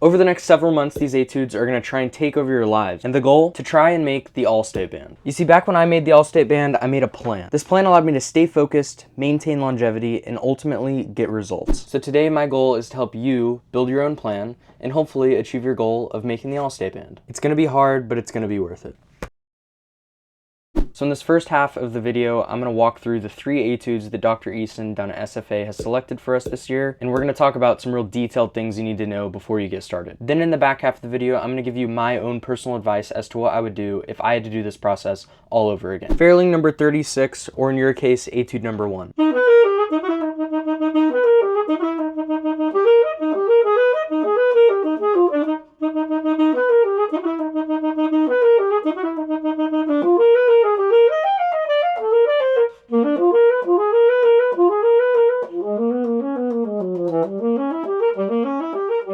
Over the next several months, these etudes are going to try and take over your lives, and the goal? To try and make the all-state band. You see, back when I made the all-state band, I made a plan. This plan allowed me to stay focused, maintain longevity, and ultimately get results. So today, my goal is to help you build your own plan, and hopefully achieve your goal of making the all-state band. It's going to be hard, but it's going to be worth it. So in this first half of the video, I'm going to walk through the 3 etudes that Dr. Easton down at SFA has selected for us this year, and we're going to talk about some real detailed things you need to know before you get started. Then in the back half of the video, I'm going to give you my own personal advice as to what I would do if I had to do this process all over again. Fairing number 36, or in your case, etude number 1.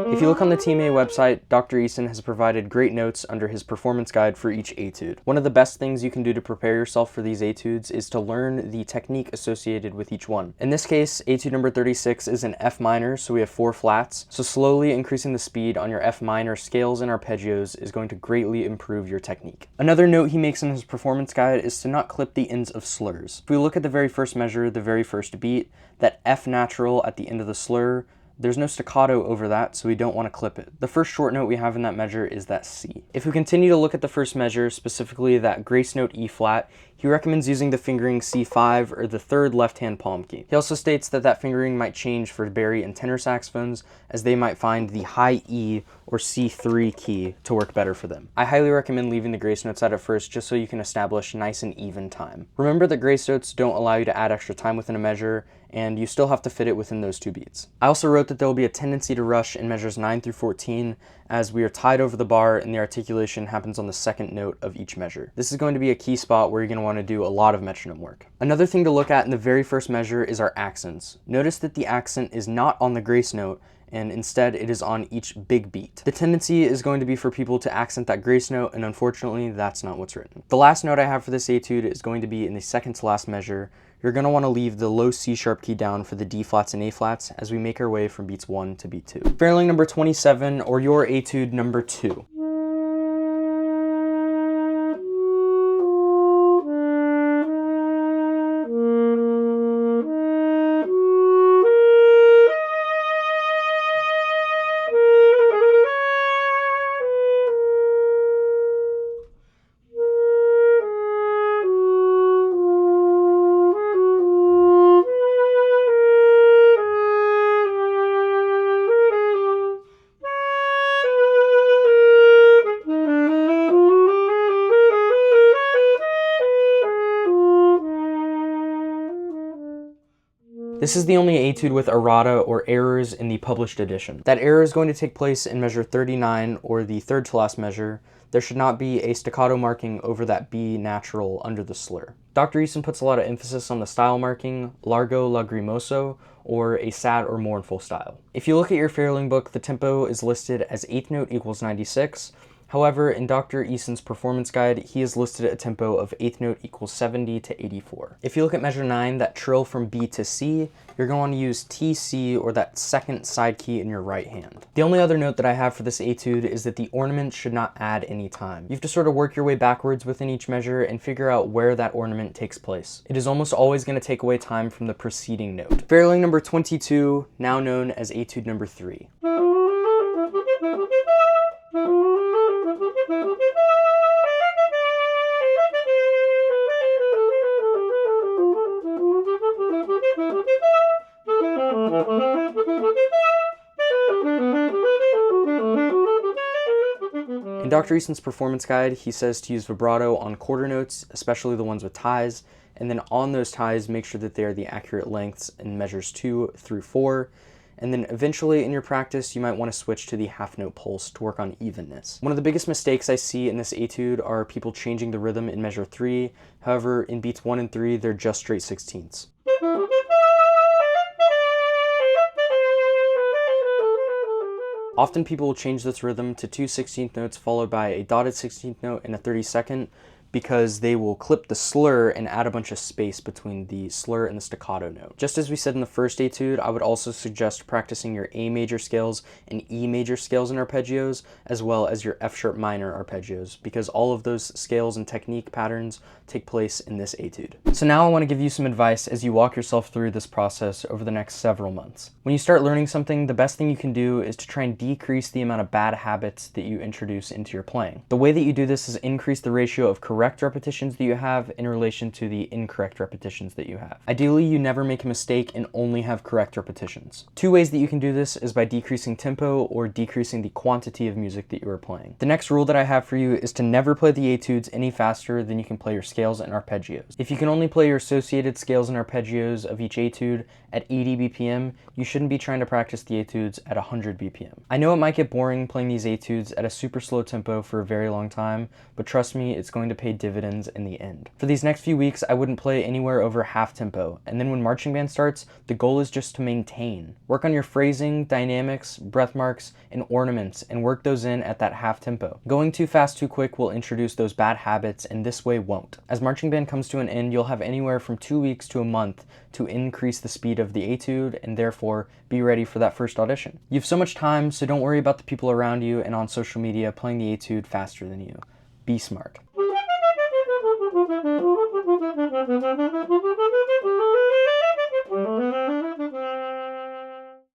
If you look on the TMEA website, Dr. Easton has provided great notes under his performance guide for each etude. One of the best things you can do to prepare yourself for these etudes is to learn the technique associated with each one. In this case, etude number 36 is in F minor, so we have 4 flats. So slowly increasing the speed on your F minor scales and arpeggios is going to greatly improve your technique. Another note he makes in his performance guide is to not clip the ends of slurs. If we look at the very first measure, the very first beat, that F natural at the end of the slur, there's no staccato over that, so we don't want to clip it. The first short note we have in that measure is that C. If we continue to look at the first measure, specifically that grace note E flat, he recommends using the fingering C5 or the 3rd left-hand palm key. He also states that that fingering might change for bari and tenor saxophones, as they might find the high E or C3 key to work better for them. I highly recommend leaving the grace notes out at first just so you can establish nice and even time. Remember that grace notes don't allow you to add extra time within a measure, and you still have to fit it within those 2 beats. I also wrote that there will be a tendency to rush in measures 9 through 14 as we are tied over the bar and the articulation happens on the 2nd note of each measure. This is going to be a key spot where you're going to want to do a lot of metronome work. Another thing to look at in the very first measure is our accents. Notice that the accent is not on the grace note, and instead it is on each big beat. The tendency is going to be for people to accent that grace note, and unfortunately that's not what's written. The last note I have for this etude is going to be in the 2nd to last measure. You're going to want to leave the low C sharp key down for the D flats and A flats as we make our way from beats 1 to beat 2. Fairing number 27, or your etude number 2. This is the only etude with errata or errors in the published edition. That error is going to take place in measure 39, or the 3rd to last measure. There should not be a staccato marking over that B natural under the slur. Dr. Easton puts a lot of emphasis on the style marking, largo lagrimoso, or a sad or mournful style. If you look at your fairing book, the tempo is listed as 8th note equals 96. However, in Dr. Easton's performance guide, he has listed a tempo of 8th note equals 70 to 84. If you look at measure 9, that trill from B to C, you're going to want to use TC, or that 2nd side key in your right hand. The only other note that I have for this etude is that the ornament should not add any time. You have to sort of work your way backwards within each measure and figure out where that ornament takes place. It is almost always going to take away time from the preceding note. Fairing number 22, now known as etude number 3. In Dr. Easton's performance guide, he says to use vibrato on quarter notes, especially the ones with ties, and then on those ties, make sure that they are the accurate lengths in measures 2 through 4. And then eventually in your practice, you might want to switch to the half note pulse to work on evenness. One of the biggest mistakes I see in this etude are people changing the rhythm in measure 3. However, in beats 1 and 3, they're just straight 16ths. Often people will change this rhythm to 2 16th notes followed by a dotted 16th note and a 32nd, because they will clip the slur and add a bunch of space between the slur and the staccato note. Just as we said in the first etude, I would also suggest practicing your A major scales and E major scales in arpeggios, as well as your F sharp minor arpeggios, because all of those scales and technique patterns take place in this etude. So now I want to give you some advice as you walk yourself through this process over the next several months. When you start learning something, the best thing you can do is to try and decrease the amount of bad habits that you introduce into your playing. The way that you do this is increase the ratio of correct repetitions that you have in relation to the incorrect repetitions that you have. Ideally, you never make a mistake and only have correct repetitions. Two ways that you can do this is by decreasing tempo or decreasing the quantity of music that you are playing. The next rule that I have for you is to never play the etudes any faster than you can play your scales and arpeggios. If you can only play your associated scales and arpeggios of each etude at 80 BPM, you shouldn't be trying to practice the etudes at 100 BPM. I know it might get boring playing these etudes at a super slow tempo for a very long time, but trust me, it's going to pay dividends in the end. For these next few weeks, I wouldn't play anywhere over half tempo, and then when marching band starts, the goal is just to maintain. Work on your phrasing, dynamics, breath marks, and ornaments, and work those in at that half tempo. Going too fast too quick will introduce those bad habits, and this way won't. As marching band comes to an end, you'll have anywhere from 2 weeks to a month to increase the speed of the etude, and therefore be ready for that first audition. You have so much time, so don't worry about the people around you and on social media playing the etude faster than you. Be smart.